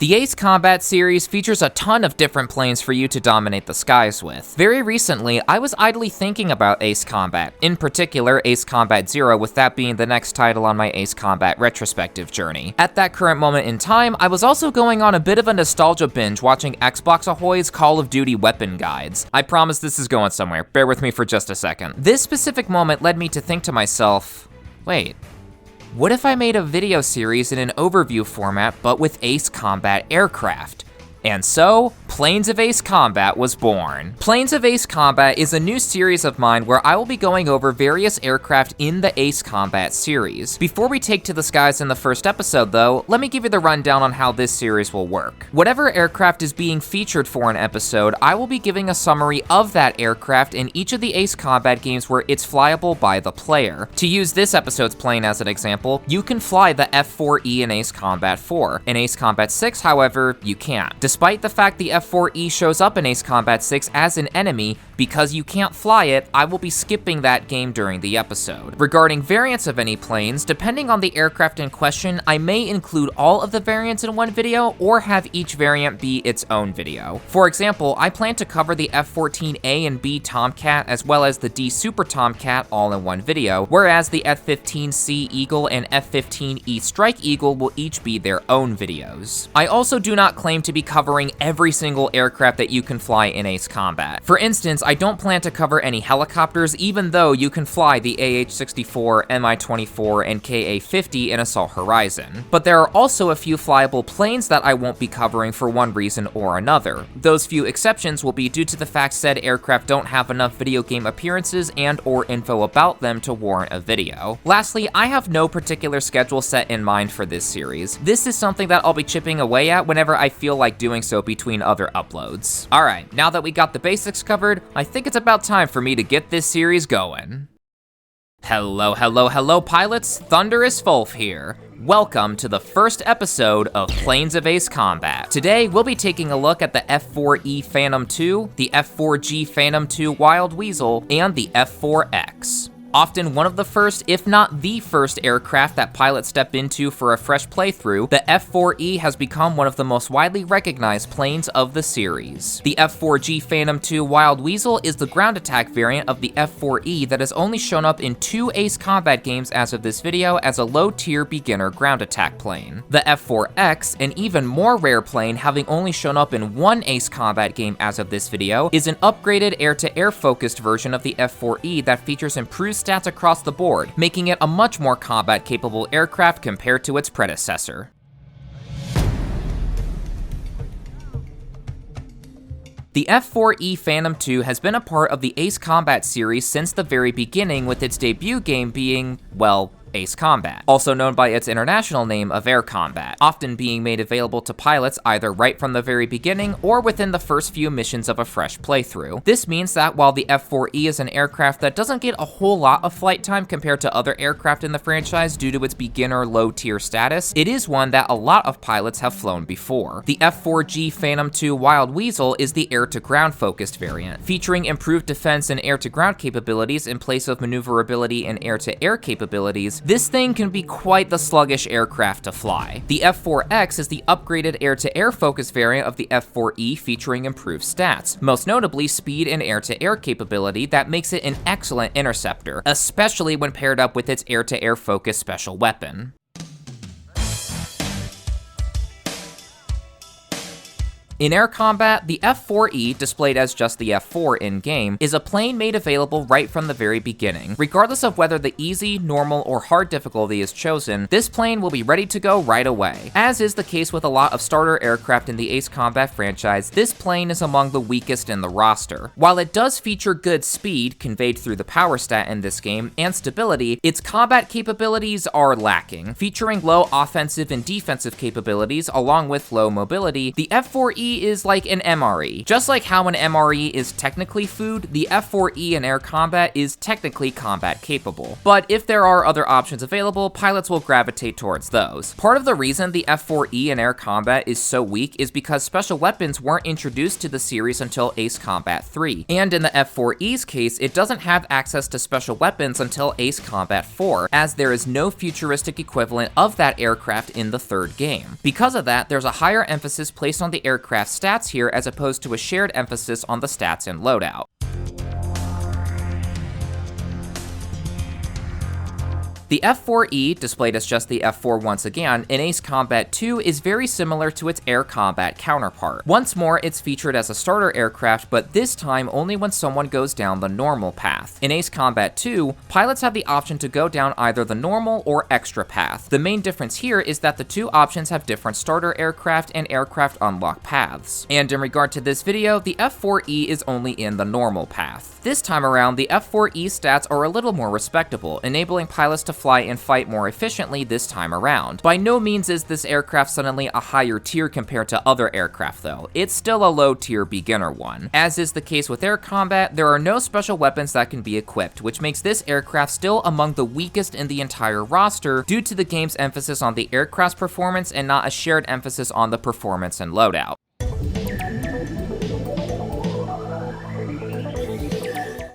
The Ace Combat series features a ton of different planes for you to dominate the skies with. Very recently, I was idly thinking about Ace Combat, in particular Ace Combat Zero, with that being the next title on my Ace Combat retrospective journey. At that current moment in time, I was also going on a bit of a nostalgia binge watching Xbox Ahoy's Call of Duty weapon guides. I promise this is going somewhere, bear with me for just a second. This specific moment led me to think to myself, wait, what if I made a video series in an overview format, but with Ace Combat aircraft? And so, Planes of Ace Combat was born. Planes of Ace Combat is a new series of mine where I will be going over various aircraft in the Ace Combat series. Before we take to the skies in the first episode though, let me give you the rundown on how this series will work. Whatever aircraft is being featured for an episode, I will be giving a summary of that aircraft in each of the Ace Combat games where it's flyable by the player. To use this episode's plane as an example, you can fly the F-4E in Ace Combat 4. In Ace Combat 6, however, you can't. Despite the fact the F-4E shows up in Ace Combat 6 as an enemy, because you can't fly it, I will be skipping that game during the episode. Regarding variants of any planes, depending on the aircraft in question, I may include all of the variants in one video, or have each variant be its own video. For example, I plan to cover the F-14A and B Tomcat as well as the D Super Tomcat all in one video, whereas the F-15C Eagle and F-15E Strike Eagle will each be their own videos. I also do not claim to be covering every single aircraft that you can fly in Ace Combat. For instance, I don't plan to cover any helicopters, even though you can fly the AH-64, Mi-24, and Ka-50 in Assault Horizon. But there are also a few flyable planes that I won't be covering for one reason or another. Those few exceptions will be due to the fact said aircraft don't have enough video game appearances and or info about them to warrant a video. Lastly, I have no particular schedule set in mind for this series. This is something that I'll be chipping away at whenever I feel like doing so between other uploads. Alright, now that we got the basics covered, I think it's about time for me to get this series going. Hello pilots, Thunderous Wolf here. Welcome to the first episode of Planes of Ace Combat. Today, we'll be taking a look at the F-4E Phantom II, the F-4G Phantom II Wild Weasel, and the F-4X. Often one of the first, if not the first aircraft that pilots step into for a fresh playthrough, the F-4E has become one of the most widely recognized planes of the series. The F-4G Phantom II Wild Weasel is the ground attack variant of the F-4E that has only shown up in 2 Ace Combat games as of this video as a low-tier beginner ground attack plane. The F-4X, an even more rare plane having only shown up in 1 Ace Combat game as of this video, is an upgraded air-to-air focused version of the F-4E that features improved stats across the board, making it a much more combat-capable aircraft compared to its predecessor. The F-4E Phantom II has been a part of the Ace Combat series since the very beginning, with its debut game being, well, Ace Combat, also known by its international name of Air Combat, often being made available to pilots either right from the very beginning or within the first few missions of a fresh playthrough. This means that while the F-4E is an aircraft that doesn't get a whole lot of flight time compared to other aircraft in the franchise due to its beginner low-tier status, it is one that a lot of pilots have flown before. The F-4G Phantom II Wild Weasel is the air-to-ground focused variant, featuring improved defense and air-to-ground capabilities in place of maneuverability and air-to-air capabilities. This thing can be quite the sluggish aircraft to fly. The F-4X is the upgraded air-to-air focused variant of the F-4E featuring improved stats, most notably speed and air-to-air capability that makes it an excellent interceptor, especially when paired up with its air-to-air focused special weapon. In Air Combat, the F-4E, displayed as just the F-4 in-game, is a plane made available right from the very beginning. Regardless of whether the easy, normal, or hard difficulty is chosen, this plane will be ready to go right away. As is the case with a lot of starter aircraft in the Ace Combat franchise, this plane is among the weakest in the roster. While it does feature good speed, conveyed through the power stat in this game, and stability, its combat capabilities are lacking. Featuring low offensive and defensive capabilities, along with low mobility, the F-4E F-4E is like an MRE. Just like how an MRE is technically food, the F-4E in air combat is technically combat capable. But if there are other options available, pilots will gravitate towards those. Part of the reason the F-4E in air combat is so weak is because special weapons weren't introduced to the series until Ace Combat 3. And in the F-4E's case, it doesn't have access to special weapons until Ace Combat 4, as there is no futuristic equivalent of that aircraft in the third game. Because of that, there's a higher emphasis placed on the aircraft stats here as opposed to a shared emphasis on the stats and loadout. The F-4E, displayed as just the F-4 once again, in Ace Combat 2 is very similar to its air combat counterpart. Once more, it's featured as a starter aircraft, but this time only when someone goes down the normal path. In Ace Combat 2, pilots have the option to go down either the normal or extra path. The main difference here is that the two options have different starter aircraft and aircraft unlock paths. And in regard to this video, the F-4E is only in the normal path. This time around, the F-4E stats are a little more respectable, enabling pilots to fly and fight more efficiently this time around. By no means is this aircraft suddenly a higher tier compared to other aircraft though. It's still a low tier beginner one. As is the case with air combat, there are no special weapons that can be equipped, which makes this aircraft still among the weakest in the entire roster due to the game's emphasis on the aircraft's performance and not a shared emphasis on the performance and loadout.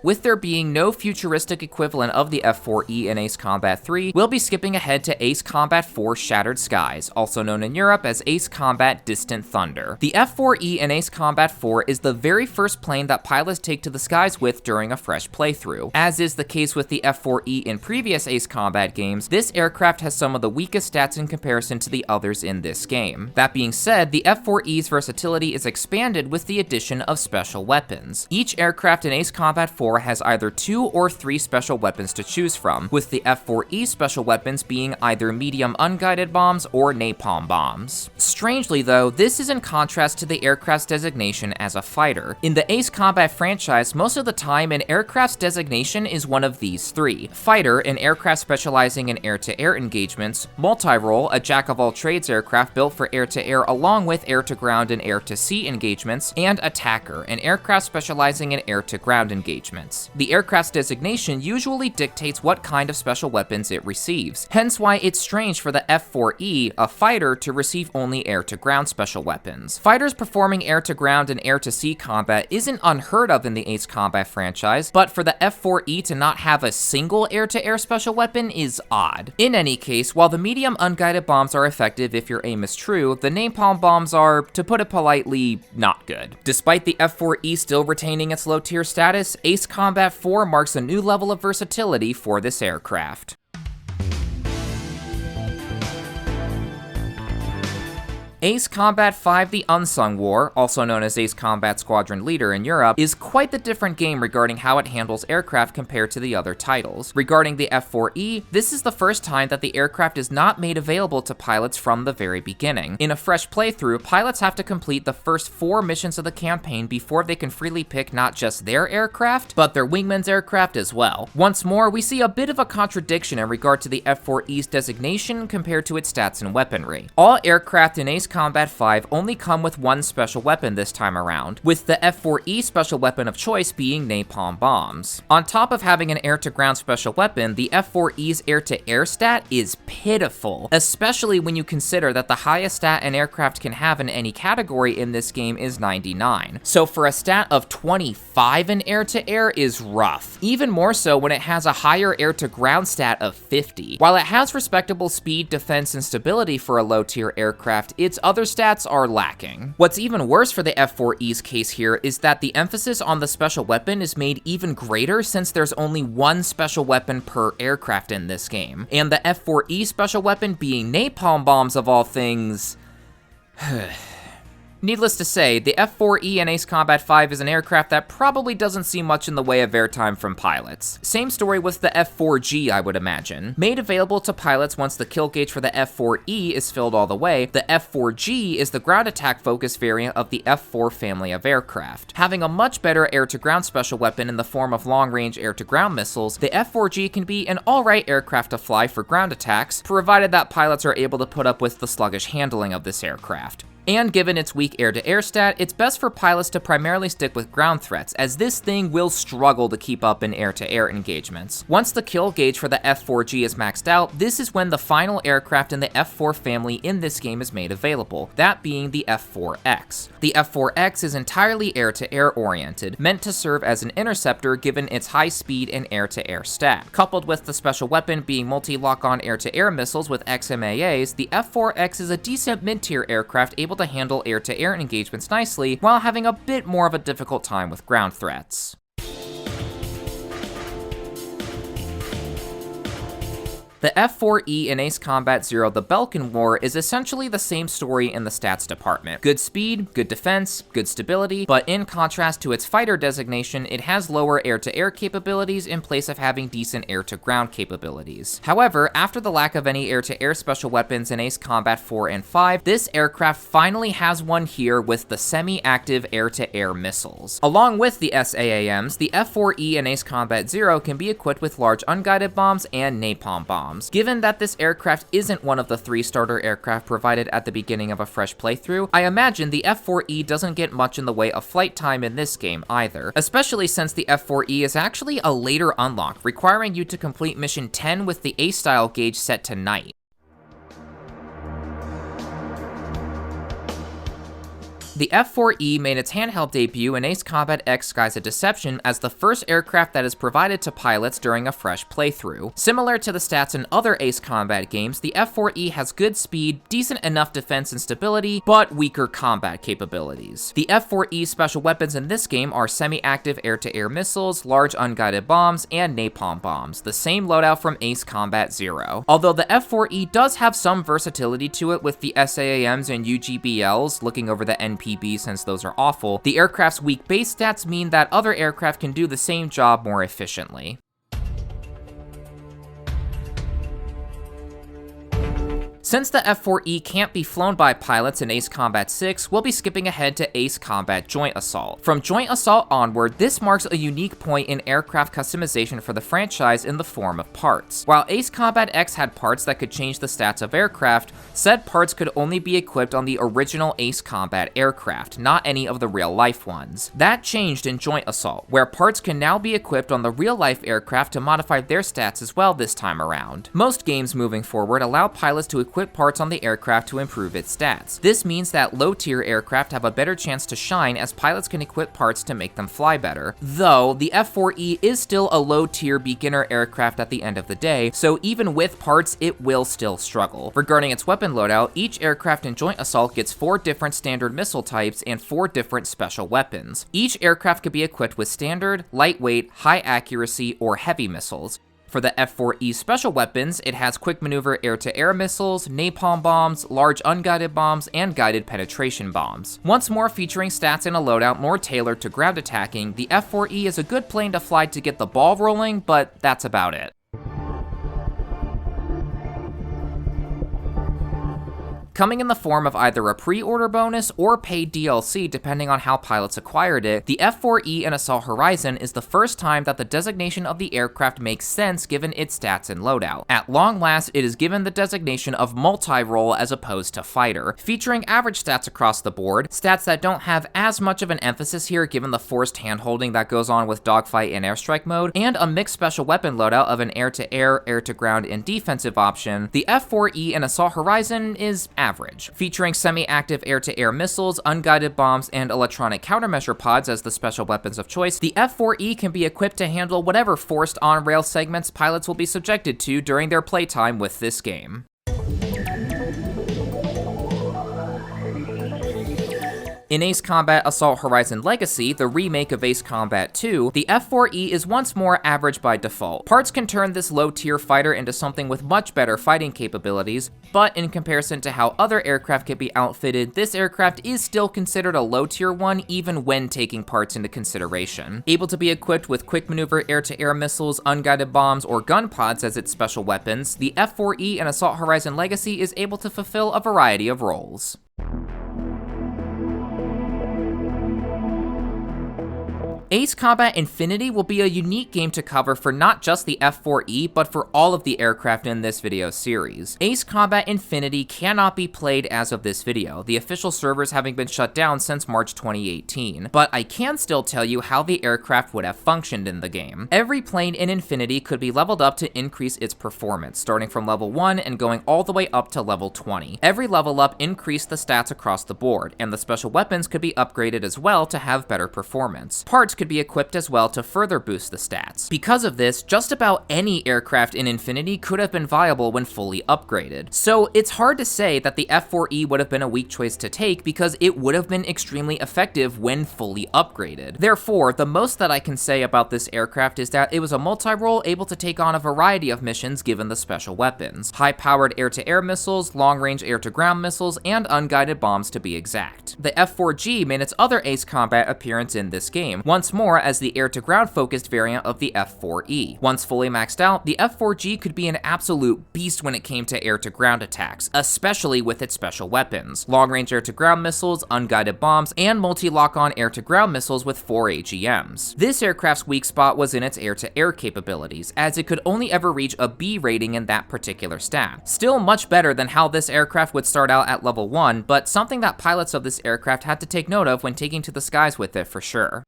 With there being no futuristic equivalent of the F-4E in Ace Combat 3, we'll be skipping ahead to Ace Combat 4 Shattered Skies, also known in Europe as Ace Combat Distant Thunder. The F-4E in Ace Combat 4 is the very first plane that pilots take to the skies with during a fresh playthrough. As is the case with the F-4E in previous Ace Combat games, this aircraft has some of the weakest stats in comparison to the others in this game. That being said, the F-4E's versatility is expanded with the addition of special weapons. Each aircraft in Ace Combat 4 has either 2 or 3 special weapons to choose from, with the F-4E special weapons being either medium unguided bombs or napalm bombs. Strangely though, this is in contrast to the aircraft's designation as a fighter. In the Ace Combat franchise, most of the time an aircraft's designation is one of these 3. Fighter, an aircraft specializing in air-to-air engagements; multi-role, a jack-of-all-trades aircraft built for air-to-air along with air-to-ground and air-to-sea engagements; and attacker, an aircraft specializing in air-to-ground engagements. The aircraft's designation usually dictates what kind of special weapons it receives, hence why it's strange for the F-4E, a fighter, to receive only air-to-ground special weapons. Fighters performing air-to-ground and air-to-sea combat isn't unheard of in the Ace Combat franchise, but for the F-4E to not have a single air-to-air special weapon is odd. In any case, while the medium unguided bombs are effective if your aim is true, the napalm bombs are, to put it politely, not good. Despite the F-4E still retaining its low-tier status, Ace Combat 4 marks a new level of versatility for this aircraft. Ace Combat 5 The Unsung War, also known as Ace Combat Squadron Leader in Europe, is quite the different game regarding how it handles aircraft compared to the other titles. Regarding the F-4E, this is the first time that the aircraft is not made available to pilots from the very beginning. In a fresh playthrough, pilots have to complete the first 4 missions of the campaign before they can freely pick not just their aircraft, but their wingman's aircraft as well. Once more, we see a bit of a contradiction in regard to the F-4E's designation compared to its stats and weaponry. All aircraft in Ace Combat 5 only come with 1 special weapon this time around, with the F-4E special weapon of choice being napalm bombs. On top of having an air-to-ground special weapon, the F-4E's air-to-air stat is pitiful, especially when you consider that the highest stat an aircraft can have in any category in this game is 99. So for a stat of 25 in air-to-air is rough, even more so when it has a higher air-to-ground stat of 50. While it has respectable speed, defense, and stability for a low-tier aircraft, its other stats are lacking. What's even worse for the F-4E's case here is that the emphasis on the special weapon is made even greater since there's only 1 special weapon per aircraft in this game, and the F-4E special weapon being napalm bombs of all things. Needless to say, the F-4E in Ace Combat 5 is an aircraft that probably doesn't see much in the way of airtime from pilots. Same story with the F-4G, I would imagine. Made available to pilots once the kill gauge for the F-4E is filled all the way, the F-4G is the ground attack focused variant of the F-4 family of aircraft. Having a much better air-to-ground special weapon in the form of long-range air-to-ground missiles, the F-4G can be an alright aircraft to fly for ground attacks, provided that pilots are able to put up with the sluggish handling of this aircraft. And given its weak air-to-air stat, it's best for pilots to primarily stick with ground threats, as this thing will struggle to keep up in air-to-air engagements. Once the kill gauge for the F-4G is maxed out, this is when the final aircraft in the F-4 family in this game is made available, that being the F-4X. The F-4X is entirely air-to-air oriented, meant to serve as an interceptor given its high speed and air-to-air stat. Coupled with the special weapon being multi-lock-on air-to-air missiles with XMAAs, the F-4X is a decent mid-tier aircraft able to handle air-to-air engagements nicely, while having a bit more of a difficult time with ground threats. The F-4E in Ace Combat Zero: The Belkan War is essentially the same story in the stats department. Good speed, good defense, good stability, but in contrast to its fighter designation, it has lower air-to-air capabilities in place of having decent air-to-ground capabilities. However, after the lack of any air-to-air special weapons in Ace Combat 4 and 5, this aircraft finally has one here with the semi-active air-to-air missiles. Along with the SAAMs, the F-4E in Ace Combat Zero can be equipped with large unguided bombs and napalm bombs. Given that this aircraft isn't one of the 3 starter aircraft provided at the beginning of a fresh playthrough, I imagine the F-4E doesn't get much in the way of flight time in this game either, especially since the F-4E is actually a later unlock, requiring you to complete mission 10 with the A-style gauge set to night. The F-4E made its handheld debut in Ace Combat X Skies of Deception as the first aircraft that is provided to pilots during a fresh playthrough. Similar to the stats in other Ace Combat games, the F-4E has good speed, decent enough defense and stability, but weaker combat capabilities. The F-4E special weapons in this game are semi-active air-to-air missiles, large unguided bombs, and napalm bombs, the same loadout from Ace Combat Zero. Although the F-4E does have some versatility to it with the SAAMs and UGBLs, looking over the NPB since those are awful, the aircraft's weak base stats mean that other aircraft can do the same job more efficiently. Since the F-4E can't be flown by pilots in Ace Combat 6, we'll be skipping ahead to Ace Combat Joint Assault. From Joint Assault onward, this marks a unique point in aircraft customization for the franchise in the form of parts. While Ace Combat X had parts that could change the stats of aircraft, said parts could only be equipped on the original Ace Combat aircraft, not any of the real-life ones. That changed in Joint Assault, where parts can now be equipped on the real-life aircraft to modify their stats as well this time around. Most games moving forward allow pilots to equip parts on the aircraft to improve its stats. This means that low-tier aircraft have a better chance to shine as pilots can equip parts to make them fly better. Though, the F-4E is still a low-tier beginner aircraft at the end of the day, so even with parts, it will still struggle. Regarding its weapon loadout, each aircraft in Joint Assault gets 4 different standard missile types and 4 different special weapons. Each aircraft can be equipped with standard, lightweight, high accuracy, or heavy missiles. For the F-4E special weapons, it has quick maneuver air-to-air missiles, napalm bombs, large unguided bombs, and guided penetration bombs. Once more featuring stats and a loadout more tailored to ground attacking, the F-4E is a good plane to fly to get the ball rolling, but that's about it. Coming in the form of either a pre-order bonus or paid DLC depending on how pilots acquired it, the F-4E in Assault Horizon is the first time that the designation of the aircraft makes sense given its stats and loadout. At long last, it is given the designation of multi-role as opposed to fighter, featuring average stats across the board, stats that don't have as much of an emphasis here given the forced hand-holding that goes on with dogfight and airstrike mode, and a mixed special weapon loadout of an air-to-air, air-to-ground, and defensive option. The F-4E in Assault Horizon is average, featuring semi-active air-to-air missiles, unguided bombs, and electronic countermeasure pods as the special weapons of choice. The F-4E can be equipped to handle whatever forced on-rail segments pilots will be subjected to during their playtime with this game. In Ace Combat Assault Horizon Legacy, the remake of Ace Combat 2, the F-4E is once more average by default. Parts can turn this low-tier fighter into something with much better fighting capabilities, but in comparison to how other aircraft can be outfitted, this aircraft is still considered a low-tier one even when taking parts into consideration. Able to be equipped with quick maneuver air-to-air missiles, unguided bombs, or gun pods as its special weapons, the F-4E in Assault Horizon Legacy is able to fulfill a variety of roles. Ace Combat Infinity will be a unique game to cover for not just the F-4E, but for all of the aircraft in this video series. Ace Combat Infinity cannot be played as of this video, the official servers having been shut down since March 2018, but I can still tell you how the aircraft would have functioned in the game. Every plane in Infinity could be leveled up to increase its performance, starting from level 1 and going all the way up to level 20. Every level up increased the stats across the board, and the special weapons could be upgraded as well to have better performance. Parts could be equipped as well to further boost the stats. Because of this, just about any aircraft in Infinity could have been viable when fully upgraded. So it's hard to say that the F-4E would have been a weak choice to take because it would have been extremely effective when fully upgraded. Therefore, the most that I can say about this aircraft is that it was a multi-role able to take on a variety of missions given the special weapons. High-powered air-to-air missiles, long-range air-to-ground missiles, and unguided bombs to be exact. The F-4G made its other Ace Combat appearance in this game, once more as the air-to-ground focused variant of the F-4E. Once fully maxed out, the F-4G could be an absolute beast when it came to air-to-ground attacks, especially with its special weapons. Long-range air-to-ground missiles, unguided bombs, and multi-lock-on air-to-ground missiles with 4 AGMs. This aircraft's weak spot was in its air-to-air capabilities, as it could only ever reach a B rating in that particular stat. Still much better than how this aircraft would start out at level 1, but something that pilots of this aircraft had to take note of when taking to the skies with it for sure.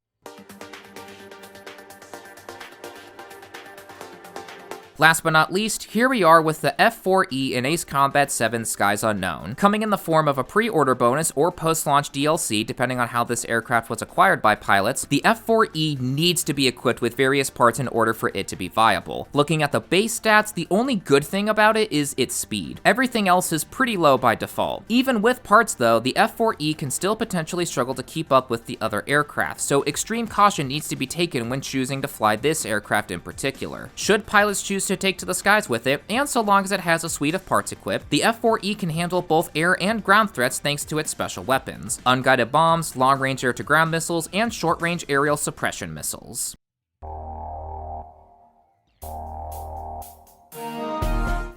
Last but not least, here we are with the F-4E in Ace Combat 7 Skies Unknown, coming in the form of a pre-order bonus or post-launch DLC depending on how this aircraft was acquired by pilots. The F-4E needs to be equipped with various parts in order for it to be viable. Looking at the base stats, the only good thing about it is its speed. Everything else is pretty low by default. Even with parts though, the F-4E can still potentially struggle to keep up with the other aircraft, so extreme caution needs to be taken when choosing to fly this aircraft in particular. Should pilots choose to take to the skies with it, and so long as it has a suite of parts equipped, the F-4E can handle both air and ground threats thanks to its special weapons: unguided bombs, long-range air-to-ground missiles, and short-range aerial suppression missiles.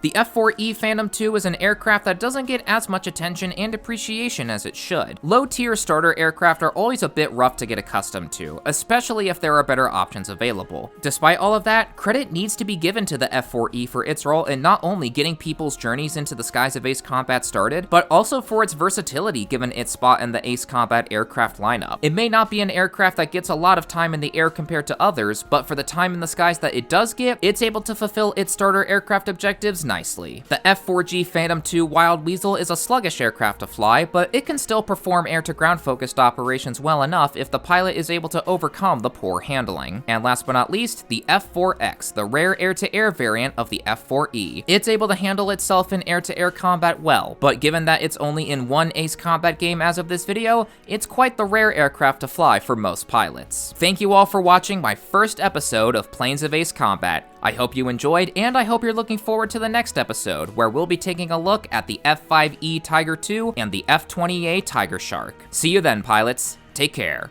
The F-4E Phantom II is an aircraft that doesn't get as much attention and appreciation as it should. Low-tier starter aircraft are always a bit rough to get accustomed to, especially if there are better options available. Despite all of that, credit needs to be given to the F-4E for its role in not only getting people's journeys into the skies of Ace Combat started, but also for its versatility given its spot in the Ace Combat aircraft lineup. It may not be an aircraft that gets a lot of time in the air compared to others, but for the time in the skies that it does get, it's able to fulfill its starter aircraft objectives nicely. The F-4G Phantom II Wild Weasel is a sluggish aircraft to fly, but it can still perform air-to-ground focused operations well enough if the pilot is able to overcome the poor handling. And last but not least, the F-4X, the rare air-to-air variant of the F-4E. It's able to handle itself in air-to-air combat well, but given that it's only in one Ace Combat game as of this video, it's quite the rare aircraft to fly for most pilots. Thank you all for watching my first episode of Planes of Ace Combat. I hope you enjoyed, and I hope you're looking forward to the next episode, where we'll be taking a look at the F-5E Tiger II and the F-20A Tiger Shark. See you then, pilots. Take care.